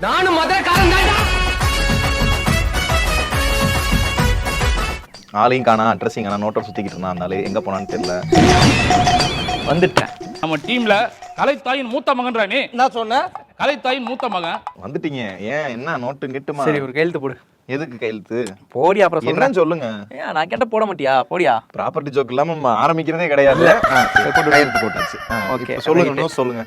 நானும் மதுரைக்காரன் தான்டா. ஆளையும் காணா, அட்ரஸிங் காணா, நோட்டை சுத்திக்கிட்டு இருந்தான். அதனால எங்க போனான்னு தெரியல. வந்துட்டேன். நம்ம டீம்ல கலைத்தாயின் மூத்த மகன்றா நீ. நான் சொன்னேன் கலைத்தாயின் மூத்த மகன். வந்துட்டீங்க. ஏன் என்ன நோட்டு கிட்டுமா? சரி ஒரு கையெழுத்து போடு. எதுக்கு கையெழுத்து? போடியா அப்புறம் என்னன்னு சொல்லுங்க. ஏன் நான் கேட்ட போட மாட்டியா? போடியா. ப்ராப்பர்ட்டி ஜோக் இல்லாம நம்ம ஆரம்பிக்கிறதே கிடையாது. கையெழுத்து போட்டாச்சு. ஓகே சொல்லுங்க, நியூஸ் சொல்லுங்க.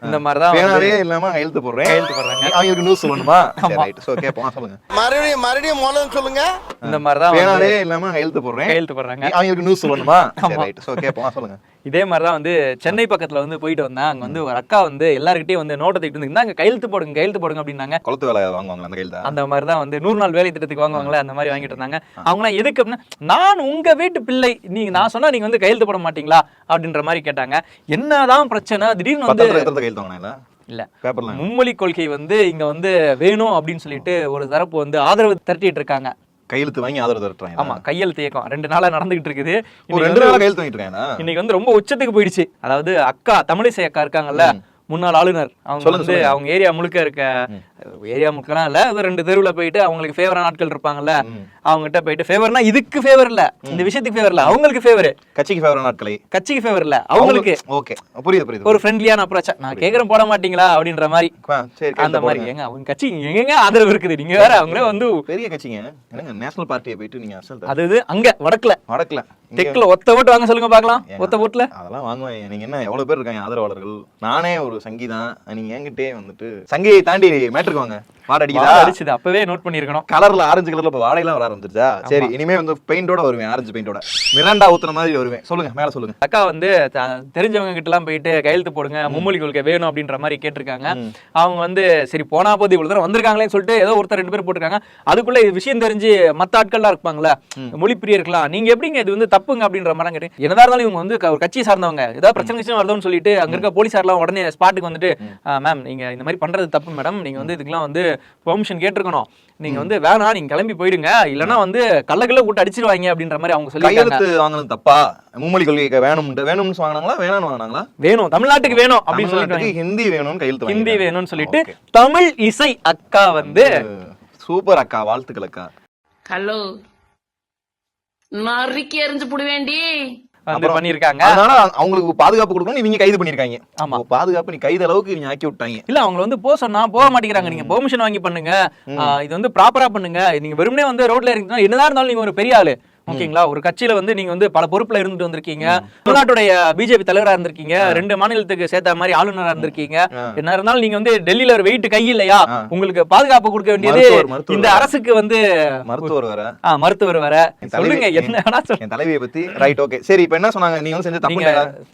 இந்த மாதிரி தான் பேனாவே இல்லாம கையெழுத்து போடுறேன். கையெழுத்து போடுறாங்க. அவங்களுக்கு நியூஸ் சொல்லணுமா? சரி ரைட். சோ கேப்போம், சொல்லுங்க. மறுபடியும் மூலம் சொல்லுங்க. இந்த மாதிரி தான் பேனாவே இல்லாம கையெழுத்து போடுறேன். கையெழுத்து போடுறாங்க. அவங்களுக்கு நியூஸ் சொல்லணுமா? சரி ரைட். சோ கேப்போம், சொல்லுங்க. இதே மாதிரி தான் வந்து சென்னை பக்கத்துல வந்து போயிட்டு வந்தேன். அங்க வந்து ஒரு அக்கா வந்து எல்லார்கிட்டயும் வந்து நோட்டை தூக்கிட்டு வந்து அங்க கையெழுத்து போடுங்க கையெழுத்து போடுங்க அப்படின்னாங்க. குளத்து வேலை வாங்குவாங்க அந்த கையெழுத்து. அந்த மாதிரி தான் வந்து 100 நாள் வேலை திட்டத்துக்கு வாங்குவாங்களே அந்த மாதிரி வாங்கிட்டு இருந்தாங்க. அவங்களாம் எதுக்கு அப்படின்னா, நான் உங்க வீட்டு பிள்ளை, நீங்க நான் சொன்னா நீங்க வந்து கையெழுத்து போட மாட்டீங்களா அப்படின்ற மாதிரி கேட்டாங்க. என்னதான் பிரச்சனை திடீர்னு வந்து கையெழுத்து வாங்கினாங்களா? இல்ல பேப்பர்ல மும்மொழி கொள்கை வந்து இங்க வந்து வேணும் அப்படின்னு சொல்லிட்டு ஒரு தரப்பு வந்து ஆதரவு திரட்டிட்டு இருக்காங்க. கையெழுத்து வாங்கி ஆதரவு தரட்டாங்க. ஆமா, கையெழுத்து இயக்கம் 2 நாளா நடந்துகிட்டு இருக்குது. 2 நாளா கையெழுத்து வாங்கிட்டு இருக்காங்க. இன்னைக்கு வந்து ரொம்ப உச்சத்துக்கு போயிடுச்சு. அதாவது அக்கா தமிழிசை அக்கா இருக்காங்கல்ல, முன்னாள் ஆளுநர், அவங்க வந்து அவங்க ஏரியா முழுக்க இருக்க, ஏரியா முழுக்கலாம் இல்ல, 2 தெருவுல போயிட்டு அவங்களுக்கு ஃபேவரான ஆட்கள் இருப்பாங்கல்ல, அவங்க கிட்ட போயிட்டு ஃபேவர்னா இதுக்கு ஃபேவர் இல்ல, இந்த விஷயத்துக்கு ஃபேவர் இல்ல, அவங்களுக்கு ஃபேவர், கட்சிக்கு ஃபேவரான ஆட்களை, கட்சிக்கு ஃபேவர் இல்ல அவங்களுக்கு. ஓகே புரியுது. ஒரு ஃப்ரெண்ட்லியான அப்ரோச். நான் கேக்குறேன் போட மாட்டீங்களா அப்படின்ற மாதிரி. சரி அந்த மாதிரி எங்க அவங்க கட்சி எங்க ஆதரவு இருக்குது? நீங்க வேற அவங்களே வந்து பெரிய கட்சிங்க. என்னங்க நேஷனல் பார்ட்டியை போயிட்டு நீங்க அசல் அது அங்க வடக்குல தெற்குல ஒத்த ஓட்டு வாங்க சொல்லுங்க பாக்கலாம். ஒத்த ஓட்டுல அதெல்லாம் வாங்குவாங்க. நீங்க என்ன எவ்வளவு பேர் இருக்காங்க ஆதரவாளர்கள்? நானே ஒரு சங்கி தான். நீங்க என்கிட்டே வந்துட்டு சங்கியை தாண்டி மேட்ருக்கு வாங்க. அடிச்சது அப்பவே நோட் பண்ணிருக்கணும். கலர்ல ஆரஞ்சு கலர்ல இப்ப வாடையெல்லாம் வர ஆரம்பிச்சிருச்சா? சரி, இனிமே வந்து பெயிண்டோட வருவேன், ஆரஞ்சு பெயிண்டோட மிராண்டா ஊத்துற மாதிரி வருவேன். சொல்லுங்க, மேல சொல்லுங்க. அக்கா வந்து தெரிஞ்சவங்க கிட்ட எல்லாம் போயிட்டு கையெழுத்து போடுங்க, மும்மொழி கொள்கை வேணும் அப்படின்ற மாதிரி கேட்டிருக்காங்க. அவங்க வந்து சரி போனா போது இவ்வளவு தூரம் வந்திருக்காங்களேன்னு சொல்லிட்டு ஏதோ ஒருத்தர் 2 பேர் போட்டிருக்காங்க. அதுக்குள்ள விஷயம் தெரிஞ்சு மத்த ஆட்கள்லாம் இருப்பாங்களா, மொழி பிரியர்களா, நீங்க எப்படிங்க இது வந்து தப்புங்க அப்படின்ற மாதிரி கேட்டேன். என்னதான் இருந்தாலும் இவங்க வந்து ஒரு கட்சியை சார்ந்தவங்க, ஏதாவது பிரச்சனை வருதுன்னு சொல்லிட்டு அங்க இருக்க போலீஸார்லாம் உடனே ஸ்பாட்டுக்கு வந்துட்டு, மேம் நீங்க இந்த மாதிரி பண்றது தப்பு மேடம், நீங்க வந்து இதுக்கெல்லாம் வந்து பெர்மிஷன் கேட்டிருக்கணும், நீங்க வந்து வேணாம், நீங்க கிளம்பி போயிடுங்க, இல்லன்னா வந்து கள்ளக்கல்ல கூட்டு அடிச்சிருவாங்க அப்படின்ற மாதிரி அவங்க சொல்லி. கையெழுத்து வாங்கணும் தப்பா? மும்மொழி கொள்கை வேணும்னு வாங்கினாங்களா வேணாம்னு வாங்கினாங்களா? வேணும், தமிழ்நாட்டுக்கு வேணும் அப்படின்னு சொல்லிட்டு ஹிந்தி வேணும்னு கையெழுத்து, ஹிந்தி வேணும்னு சொல்லிட்டு தமிழ் இசை அக்கா வந்து சூப்பர் அக்கா, வாழ்த்துக்கள் அக்கா. ஹலோ, நறுக்கி எறிஞ்சு புடுவேண்டி பண்ணிருக்காங்க. அதனால அவங்களுக்கு பாதுகாப்பு கொடுக்கணும், இவங்க கைது பண்ணிருக்காங்க. ஆமா, பாதுகாப்பு நீ கைது அளவுக்கு இவங்க ஆக்கி விட்டாங்க. இல்ல அவங்க வந்து போக சொன்னா போக மாட்டேங்கிறாங்க. நீங்க பெர்மிஷன் வாங்கி பண்ணுங்க, இது வந்து ப்ராப்பரா பண்ணுங்க. நீங்க வெறுமனே வந்து ரோட்ல இருக்கீங்கன்னா என்னதான் இருந்தாலும் நீங்க ஒரு பெரிய ஆளு, ஓகேங்களா? ஒரு கட்சியில வந்து நீங்க வந்து பல பொறுப்புல இருந்துட்டு வந்திருக்கீங்க, தமிழ்நாட்டுடைய பிஜேபி தலைவரா இருந்திருக்கீங்க, 2 மாநிலத்துக்கு சேர்த்த மாதிரி ஆளுநரா இருந்திருக்கீங்க. என்ன இருந்தாலும் நீங்க வந்து டெல்லியில ஒரு வெயிட் கை இல்லையா, உங்களுக்கு பாதுகாப்பு கொடுக்க வேண்டியது இந்த அரசுக்கு வந்து மருத்துவர் வர சொல்லுங்க. என்ன என் தலைவியை பத்தி ரைட். ஓகே சரி, இப்போ என்ன சொன்னாங்க? நீங்க வந்து செஞ்ச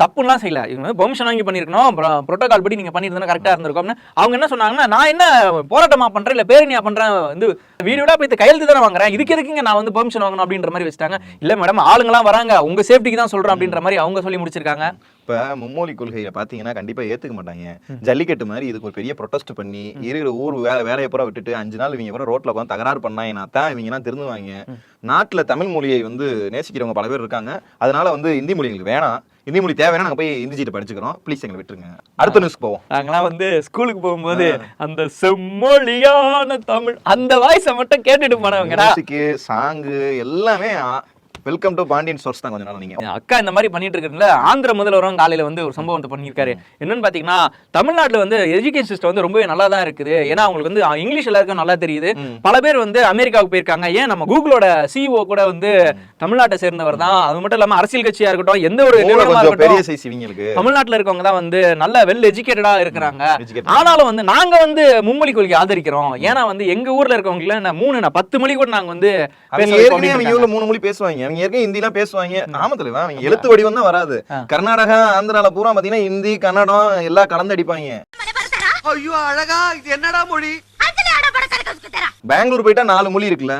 தப்புலாம் செய்யல, இவங்க பெர்மிஷன் வாங்கி பண்ணிருக்கணும், புரோட்டோகால் படி நீங்க பண்ணிருந்தா கரெக்டா இருந்திருக்கும். அவங்க என்ன சொன்னாங்கன்னா, நான் என்ன போராட்டமா பண்றேன் இல்ல பேரணியா பண்றேன், வந்து வீடியோடா போய் கையெழுத்து தானே வாங்குறேன், இதுக்கு எதுக்குங்க நான் வந்து பெர்மிஷன் வாங்கணும் அப்படின்ற மாதிரி. இல்ல மேடம், ஆளுங்கலாம் வராங்க, உங்க சேஃப்டிக்கு தான் சொல்றேன் அப்படின்ற மாதிரி அவங்க சொல்லி முடிச்சிருக்காங்க. இப்ப மும்மொழி கொள்கையை பாத்தீங்கன்னா கண்டிப்பா ஏத்துக்க மாட்டாங்க. ஜல்லிக்கட்டு மாதிரி இதுக்கு ஒரு பெரிய ப்ரொடெஸ்ட் பண்ணி இருக்கிற ஊர் வேலையை பூரா விட்டுட்டு 5 நாள் இவங்க பூரா ரோட்ல உட்காந்து தகராறு பண்ணாங்கன்னா தான் இவங்க எல்லாம் திருந்துவாங்க. நாட்டுல தமிழ் மொழியை வந்து நேசிக்கிறவங்க பல பேர் இருக்காங்க. அதனால வந்து இந்தி மொழி எங்களுக்கு வேணாம், இந்தி மொழி தேவைன்னா நாங்க போய் இந்தி சீட்டை படிச்சுக்கிறோம், ப்ளீஸ் எங்களை விட்டுருங்க. அடுத்த நியூஸ் போவோம். நாங்களாம் வந்து ஸ்கூலுக்கு போகும்போது அந்த செம்மொழியான தமிழ் அந்த வாய்ஸை மட்டும் கேட்டுட்டு போனவங்க. சாங்கு எல்லாமே வெல்கம் டு பாண்டியன் சோர்ஸ் தான். கொஞ்ச நாள் நீங்க அக்கா இந்த மாதிரி பண்ணிட்டு இருக்கிறதுல ஆந்திர முதல்வரும் காலையில வந்து ஒரு சம்பவத்தை பண்ணியிருக்காரு. என்னன்னு பாத்தீங்கன்னா, தமிழ்நாட்டுல வந்து எஜுகேஷன் சிஸ்டம் வந்து ரொம்பவே நல்லா தான் இருக்குது. ஏன்னா அவங்களுக்கு வந்து இங்கிலீஷ் எல்லாருக்கும் நல்லா தெரியுது. பல பேர் வந்து அமெரிக்காவுக்கு போயிருக்காங்க. ஏன் நம்ம கூகுளோட சிஇஓ கூட வந்து தமிழ்நாட்டை சேர்ந்தவர் தான். அது மட்டும் இல்லாம அரசியல் கட்சியா இருக்கட்டும், எந்த ஒரு நிறுவனமா இருக்கட்டும், தமிழ்நாட்டுல இருக்கவங்க தான் வந்து நல்ல வெல் எஜுகேட்டடா இருக்கிறாங்க. ஆனாலும் வந்து நாங்க வந்து மும்மொழி கொள்கை ஆதரிக்கிறோம். ஏன்னா வந்து எங்க ஊர்ல இருக்கவங்கள 10 மொழி கூட நாங்க வந்து 3 மொழி பேசுவாங்க. அவங்க ஏற்கனவே ஹிந்திலாம் பேசுவாங்க. ஆமா தலைவா, அவங்க எழுத்து வடிவம் தான் வராது. கர்நாடகா ஆந்திரால பூரா பாத்தீங்கன்னா ஹிந்தி கன்னடம் எல்லாம் கலந்து அடிப்பாங்க. ஐயோ அழகா, இது என்னடா மொழி? பெங்களூர் போயிட்டா 4 மொழி இருக்குல்ல,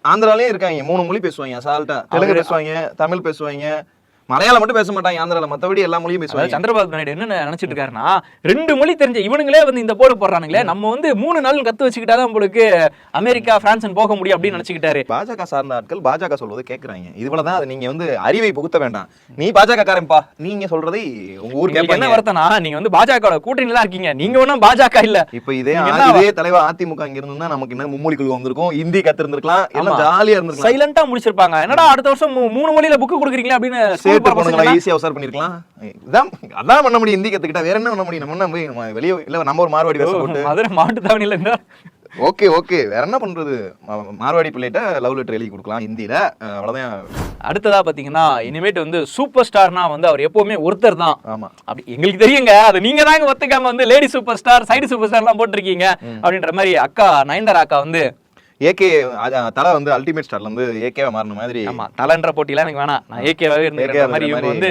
ஆந்திராலயும் இருக்காங்க, 3 மொழி பேசுவாங்க. அசால்ட்டா தெலுங்கு பேசுவாங்க, தமிழ் பேசுவாங்க, மலையாளம் மட்டும் பேச மாட்டாங்க ஆந்திரால, மத்தபடி எல்லா மொழியும் அதாவது பேசுவாங்க. சந்திரபாபு நாயுடு என்ன நினைச்சிட்டு இருக்காருன்னா 2 மொழி தெரிஞ்ச இவனுங்களே வந்து இந்த போர்டு போடுறானுங்களே, நம்ம வந்து 3 நாள் கத்து வச்சுக்கிட்டாதான் உங்களுக்கு அமெரிக்கா பிரான்ஸ் போக முடியும் அப்படின்னு நினைச்சுக்கிட்டாரு. பாஜக சார்ந்த ஆட்கள் பாஜக சொல்வதை கேட்கறாங்க. இதுவளதான் அது நீங்க வந்து அறிவை புகுத்த வேண்டாம். நீ பாஜக காரன்பா, நீங்க சொல்றதை உங்க ஊர் உங்களுக்கு என்ன கேட்பாங்க. வருத்தனா, நீங்க வந்து பாஜக கூட்டணியில தான் இருக்கீங்க, நீங்க ஒன்னும் பாஜக இல்ல. இப்ப இதே நீங்க என்ன இதே தலைவர் அதிமுக இங்க இருந்தா நமக்கு என்ன மும்மொழி குழு வந்திருக்கும், ஹிந்தி கத்திருந்திருக்கலாம், எல்லாம் ஜாலியா இருந்திருக்கலாம். சைலண்டா முடிச்சிருப்பாங்க. என்னடா அடுத்த வருஷம் 3 மொழியில புக் கொடுக்குறீங்களா அப்படின்னு சேர்த்து போனவங்கள ஈஸியா உசார் பண்ணிருக்கலாம். அதான் பண்ண முடியும். ஹிந்தி கத்துக்கிட்டா வேற என்ன பண்ண முடியும்? நம்ம என்ன வெளியே இல்ல, நம்ம ஒரு மார்வாடி பேச போட்டு மதுரை மாட்டு தாவணியில இருந்தா ஓகே வேற என்ன பண்றது? மார்வாடி பிள்ளைகிட்ட லவ் லெட்டர் எழுதி கொடுக்கலாம் ஹிந்தியில, அவ்வளவுதான். அடுத்ததா பாத்தீங்கன்னா இனிமேட்டு வந்து சூப்பர் ஸ்டார்னா வந்து அவர் எப்பவுமே ஒருத்தர் தான். ஆமா, அப்படி எங்களுக்கு தெரியுங்க, அது நீங்க தாங்க ஒத்துக்காம வந்து lady super star side super star எல்லாம் போட்டிருக்கீங்க அப்படின்ற மாதிரி அக்கா நயன்தாரா அக்கா வந்து ஏகே தலை வந்து அல்டிமேட் ஸ்டார்ல இருந்து ஏகேவா மாறின மாதிரி. ஆமா, தலைன்ற போட்டிலாம் எனக்கு வேணாம், நான் ஏகேவாவே இருந்த மாதிரி இவங்க வந்து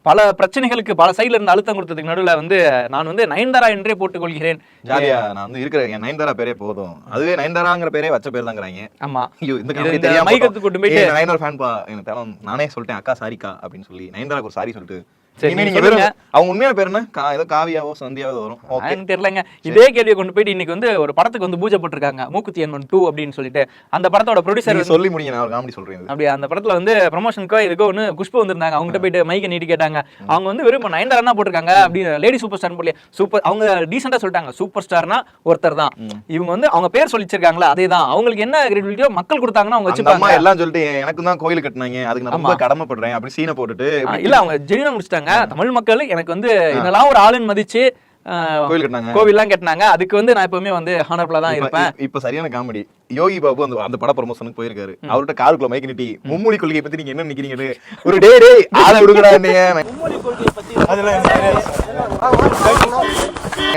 பல பிரச்சனைகளுக்கு பல சைடுல இருந்து அழுத்தம் கொடுத்ததுக்கு நடுவுல வந்து நான் வந்து நயன்தாரா என்றே போட்டுக் கொள்கிறேன். ஜாலியா நான் வந்து இருக்கிற என் நயன்தாரா பேரே போதும், அதுவே நயன்தாராங்கிற பேரே வச்ச பேர் தாங்கிறாங்க. ஆமா, ஐயோ இந்த இது கம்பெனி தெரியாம மைக்கத்துக்கு கொண்டு போயிட்டு நயன்தாரா ஃபேன் பா, எனக்கு தேவை, நானே சொல்லிட்டேன் அக்கா சாரிக்கா அப்படின்னு சொல்லி நயன்தாராக்கு ஒரு சாரி சொல்லிட்டு. சரி, இனிமே நீங்க நீங்க சொல்லுங்க. அவங்க உண்மையான பேர் என்ன? ஏதோ காவியாவோ சந்தியாவோ வரும். ஓகே, எனக்கு தெரியலங்க. இதே கேள்வியை கொண்டு போயிட்டு இன்னைக்கு வந்து ஒரு படத்துக்கு வந்து பூஜை போட்டிருக்காங்க, மூக்குத்தி என்மன் 2 அப்படின்னு சொல்லிட்டு. அந்த படத்தோட ப்ரொடியூசர் சொல்லி முடிங்க, நான் ஒரு காமெடி சொல்றேன். அப்படி அந்த படத்துல வந்து ப்ரமோஷனுக்கோ இதுக்கோ ஒன்று குஷ்பு வந்திருந்தாங்க, அவங்ககிட்ட போயிட்டு மைக்கை நீட்டி கேட்டாங்க. அவங்க வந்து வெறும் நயன்தாரா தான் போட்டிருக்காங்க, அப்படி லேடி சூப்பர் ஸ்டார் போல சூப்பர், அவங்க டீசெண்டா சொல்லிட்டாங்க சூப்பர் ஸ்டார்னா ஒருத்தர் தான். இவங்க வந்து அவங்க பேர் சொல்லிச்சிருக்காங்களா, அதே தான். அவங்களுக்கு என்ன கிரெடிபிலிட்டியோ மக்கள் கொடுத்தாங்கன்னா அவங்க வச்சுப்பாங்க. எல்லாம் சொல்லிட்டு எனக்கு தான் கோயில் கட்டினாங்க, அதுக்கு நான் ரொம்ப கடமைப்படுறேன் அப்படி சீனை போட்டுட்டு இல்ல, அவங்க ஜெனினா முடிச்சிட்டாங்க. தமிழ் மக்கள் எனக்கு வந்து என்னெல்லாம் ஒரு ஆளுன்னு மதிச்சு கோவில் கட்டினாங்க, கோவில்லாம் கட்டினாங்க. அதுக்கு வந்து நான் எப்பவுமே வந்து ஹானர்ஃபுல்லா தான் இருப்பேன். இப்ப சரியான காமெடி, யோகி பாபு அந்த பட ப்ரமோஷனுக்கு போயிருக்காரு. அவர்கிட்ட காருக்குள்ள மைக் நிட்டி மும்மொழி கொள்கையை பத்தி நீங்க என்ன நினைக்கிறீங்க, ஒரு டே ஆளை விடுங்கடா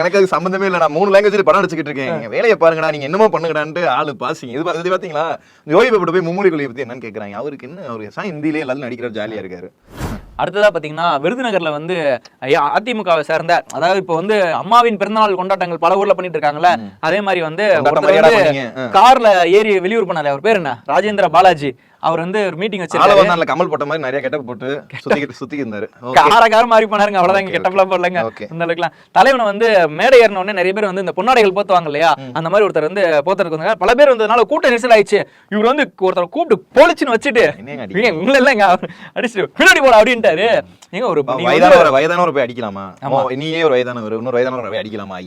எனக்கு அது சம்பந்தமே இல்ல, நான் 3 லாங்குவேஜ்ல படம் அடிச்சுக்கிட்டு இருக்கேன், நீங்க வேலையை பாருங்கடா, நீங்க என்னமோ பண்ணுங்கடான்ட்டு ஆளு பாசிங்க. இது பாத்தீங்களா, யோகி பாபு போய் மும்மொழி கொள்கையை பத்தி என்னன்னு கேக்குறாங்க. அவருக்கு என்ன, அவரு ஹிந்திலே எல்லாரும் நடிக்கிறார், ஜாலியா இருக்காரு. அடுத்ததா பாத்தீங்கன்னா விருதுநகர்ல வந்து அதிமுகவை சேர்ந்த, அதாவது இப்ப வந்து அம்மாவின் பிறந்தநாள் கொண்டாட்டங்கள் பல ஊர்ல பண்ணிட்டு இருக்காங்கல்ல, அதே மாதிரி வந்து கார்ல ஏறி வெளியூர் பண்ணாரு, அவர் பேர் என்ன, ராஜேந்திர பாலாஜி. அவர் வந்து ஒரு மீட்டிங் வச்சிருக்காரு, கமல் போட்ட மாதிரி நிறைய கெட்டப் போட்டு சுத்தி இருந்தாரு. கார மாதிரி பண்ணாருங்க, அவ்வளவுதான், கெட்டப்லாம் போடலங்க. அந்த அளவுக்குலாம் தலைவனை வந்து மேடை ஏறின உடனே நிறைய பேர் வந்து இந்த பொன்னாடைகள் போத்துவாங்க இல்லையா, அந்த மாதிரி ஒருத்தர் வந்து போத்துறதுக்கு வந்தாங்க. பல பேர் வந்ததுனால கூட்ட நெரிசல் ஆயிடுச்சு. இவர் வந்து ஒருத்தர் கூப்பிட்டு போலிச்சுன்னு வச்சுட்டு இல்லைங்க அடிச்சுட்டு பின்னாடி போட அப்படின்ட்டாரு. ஏங்க ஒரு வயதானவர் போய் அடிக்கலாமா? நீயே ஒரு வயதானவர், இன்னொரு வயதானவர் போய் அடிக்கலாமா?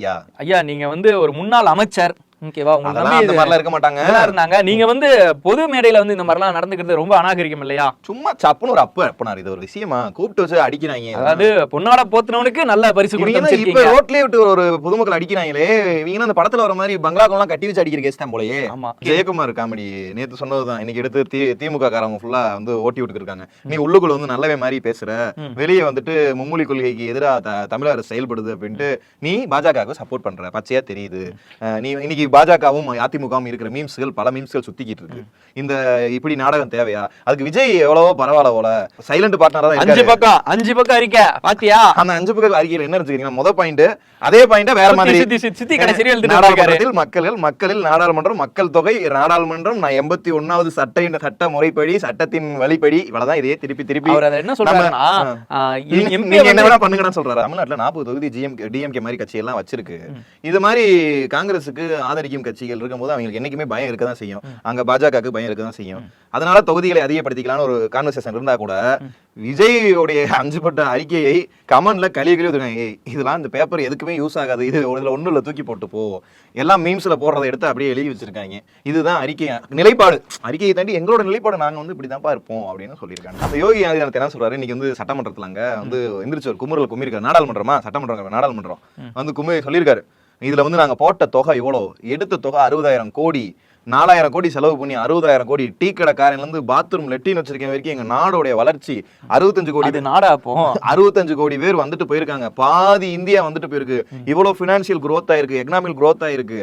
ஐயா நீங்க வந்து ஒரு முன்னாள் அமைச்சர், ஓகேவா, அந்த மாதிரிலாம் இருக்க மாட்டாங்க இருந்தாங்க. நீங்க வந்து பொது மேடையில வந்து இந்த மாதிரிலாம் நடந்துக்கிறது ரொம்ப அநாகரிகம் இல்லையா? சும்மா சப்புன்னு ஒரு அப்பனார், இது ஒரு விஷயமா கூப்பிட்டு வச்சு அடிக்கிறாங்க. அதாவது பொன்னாட போத்துனவனுக்கு நல்ல பரிசு கொடுத்து இப்ப ரோட்லயே விட்டு ஒரு பொதுமக்கள் அடிக்கிறாங்களே, இவங்க அந்த படத்துல வர மாதிரி பங்களாக்கெல்லாம் கட்டி வச்சு அடிக்கிற கேஸ் தான் போலயே. ஜெயக்குமார் காமெடி நேத்து சொன்னதுதான் இன்னைக்கு எடுத்து திமுக காரங்க ஃபுல்லா வந்து ஓட்டி விட்டு இருக்காங்க. நீ உள்ளுக்குள்ள வந்து நல்லவே மாதிரி பேசுற, வெளியே வந்துட்டு மும்மொழி கொள்கைக்கு எதிராக தமிழக அரசு செயல்படுது அப்படின்ட்டு நீ பாஜகவுக்கு சப்போர்ட் பண்ற, பச்சையா தெரியுது. நீ இன்னைக்கு பாஜகவும் அதிமுகவும் இருக்கிற மீம்ஸ்கள், பல மீம்ஸ்கள் சுத்திக்கிட்டு இருக்கு. இந்த இப்படி நாடகம் தேவையா? அதுக்கு விஜய் எவ்வளவோ பரவாயில்ல போல, சைலண்ட் பார்ட்னரா தான். 5 பக்கம் அறிக்கை பாத்தியா? அந்த 5 பக்கம் அறிக்கையில என்ன வச்சுக்கீங்க, முத பாயிண்ட் அதே பாயிண்ட் வேற மாதிரி. மக்களில் நாடாளுமன்றம், மக்கள் தொகை, நாடாளுமன்றம், 81வது சட்ட முறைப்படி, சட்டத்தின் வழிப்படி, இவ்வளவுதான். இதே திருப்பி என்ன சொல்றாருன்னா, என்ன வேணா பண்ணுங்கன்னு சொல்றாரு. தமிழ்நாட்டுல 40 தொகுதி டிஎம்கே மாதிரி கட்சி எல்லாம் வச்சிருக்கு. இது மாதிரி காங்கிரஸுக்கு ஆதரிக்கும் கட்சிகள் இருக்கும்போது அவங்களுக்கு என்னைக்குமே பயம் இருக்கதான் செய்யும், அங்க பாஜகவுக்கு பயம் இருக்கதான் செய்யும். அதனால தொகுதிகளை அதிகப்படுத்திக்கலாம்னு ஒரு கான்வர்சேஷன் இருந்தா கூட விஜயோடைய 5 பட்ட அறிக்கையை கமெண்ட்ல கழுவி இதெல்லாம் இந்த பேப்பர் எதுக்குமே யூஸ் ஆகாது, இது ஒண்ணும் இல்ல, தூக்கி போட்டு போ, எல்லாம் மீம்ஸ்ல போடுறதை எடுத்து அப்படியே எழுதி வச்சிருக்காங்க. இதுதான் அறிக்கை நிலைப்பாடு. அறிக்கையை தாண்டி எங்களோட நிலைப்பாடு நாங்க வந்து இப்படிதான்ப்பா இருப்போம் அப்படின்னு சொல்லியிருக்காங்க. அந்த யோகி ஆதித்யநாத் என்ன சொல்றாரு, இன்னைக்கு வந்து சட்டமன்றத்துல அங்க வந்து எந்திரிச்சு ஒரு குமிருக்காரு, நாடாளுமன்றமா சட்டமன்றம் நாடாளுமன்றம் வந்து குமிழ் சொல்லியிருக்காரு. இதுல வந்து நாங்க போட்ட தொகை இவ்வளவு, எடுத்த தொகை 60,000 கோடி, 4,000 கோடி செலவு பண்ணி 60,000 கோடி, டீ கடை காரையில இருந்து பாத்ரூம் லெட்டின் வச்சிருக்க வரைக்கும் எங்க நாடோடைய வளர்ச்சி 65 கோடி நாடா. 65 கோடி பேர் வந்துட்டு போயிருக்காங்க, பாதி இந்தியா வந்துட்டு போயிருக்கு. இவ்வளவு பினான்சியல் குரோத் ஆயிருக்கு, எக்கனாமிக் குரோத் ஆயிருக்கு.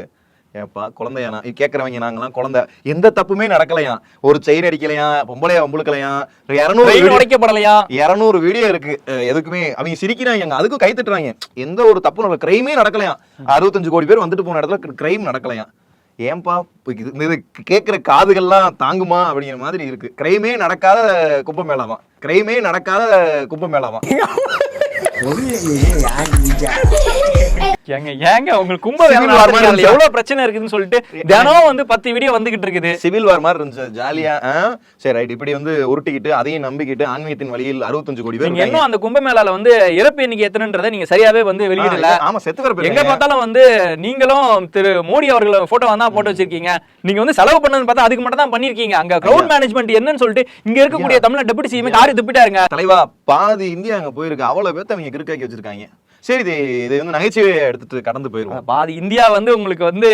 ஏப்பா குழந்தையானா கேட்கறவங்க, நாங்களாம் குழந்தை, எந்த தப்புமே நடக்கலையா, ஒரு செயின் அடிக்கலையா, பொம்பளையா வம்புழுக்கலையா, 200 வீடியோ இருக்கு, எதுக்குமே அவங்க சிரிக்கிறாங்க, அதுக்கும் கை தட்டுறாங்க. எந்த ஒரு தப்பு கிரைமே நடக்கலையா, 65 கோடி பேர் வந்துட்டு போன இடத்துல கிரைம் நடக்கலையா. ஏன்பா இது கேட்கிற காதுகள்லாம் தாங்குமா அப்படிங்கிற மாதிரி இருக்கு. கிரைமே நடக்காத கும்பமேளாமா, கிரைமே நடக்காத கும்பமேளாவா. ஏங்க உங்களுக்கு கும்பமேளா எவ்வளவு பிரச்சனை இருக்குதுன்னு சொல்லிட்டு தினம் வந்து 10 வீடியோ வந்துகிட்டு இருக்குது. சிவில் வார் மாதிரி இருந்துச்சு ஜாலியா. சரி ரைட், இப்படி வந்து உருட்டிக்கிட்டு அதையும் நம்பிக்கிட்டு ஆன்மீகத்தின் வழியில் 65 கோடி பேர். நீங்க இன்னும் அந்த கும்பமேளால வந்து இறப்பு எண்ணிக்கை எத்தனைன்றதை நீங்க சரியாவே வந்து வெளியிடல. ஆமா, செத்து வர எங்க பார்த்தாலும் வந்து நீங்களும் திரு மோடி அவர்கள் போட்டோ வந்தா போட்டோ வச்சிருக்கீங்க. நீங்க வந்து செலவு பண்ணதுன்னு பார்த்தா அதுக்கு மட்டும் தான் பண்ணிருக்கீங்க. அங்க கிரவுட் மேனேஜ்மெண்ட் என்னன்னு சொல்லிட்டு இங்க இருக்கக்கூடிய தமிழ்நாடு டெபுட்டி சிஎம் காரி துப்பிட்டாருங்க. தலைவா, பாதி இந்தியா அங்க போயிருக்கு, அவ்வளவு பேர்த்த அவங்க கிறுக்காக்கி வச்சிருக்காங்க. சரி, இது வந்து நகைச்சுவையை எடுத்துட்டு கடந்து போயிருவோம். பாதி இந்தியா வந்து உங்களுக்கு வந்து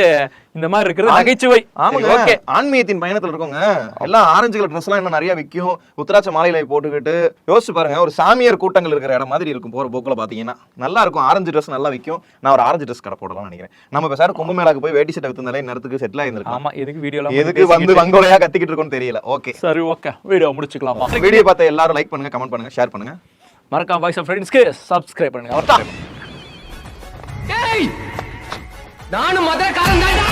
இந்த மாதிரி இருக்கிறது நகைச்சுவை. ஆமாங்க, ஓகே. ஆன்மீகத்தின் பயணத்துல இருக்கோங்க எல்லாம் ஆரஞ்சு கலர் ட்ரெஸ் எல்லாம் இன்னும் நிறைய விற்கும். உத்தராட்ச மாலையில போட்டுக்கிட்டு யோசிச்சு பாருங்க, ஒரு சாமியார் கூட்டங்கள் இருக்கிற இடம் மாதிரி இருக்கும். போற போக்குல பாத்தீங்கன்னா நல்லா இருக்கும். ஆரஞ்சு ட்ரெஸ் நல்லா விற்கும். நான் ஒரு ஆரஞ்சு ட்ரெஸ் கடை போடலாம்னு நினைக்கிறேன். நம்ம பேசாரு கும்பமேளாக்கு போய் வேட்டி சட்டை வித்துனாலே நேரத்துக்கு செட்டில் ஆயிருந்திருக்கும். ஆமா, எதுக்கு வீடியோல எதுக்கு வந்து வங்கோலையா கத்திக்கிட்டு இருக்கோம்னு தெரியல. ஓகே, சரி, ஓகே, வீடியோ முடிச்சுக்கலாமா? வீடியோ பார்த்த எல்லாரும் லைக் பண்ணுங்க, கமெண்ட் பண்ணுங்க, ஷேர் பண்ணுங்க, மறக்காம வாய்ஸ் ஆஃப் ஃப்ரெண்ட்ஸ்க்கு சப்ஸ்கிரைப் பண்ணுங்க. நானும் மதுரைக்காரன் தான்டா.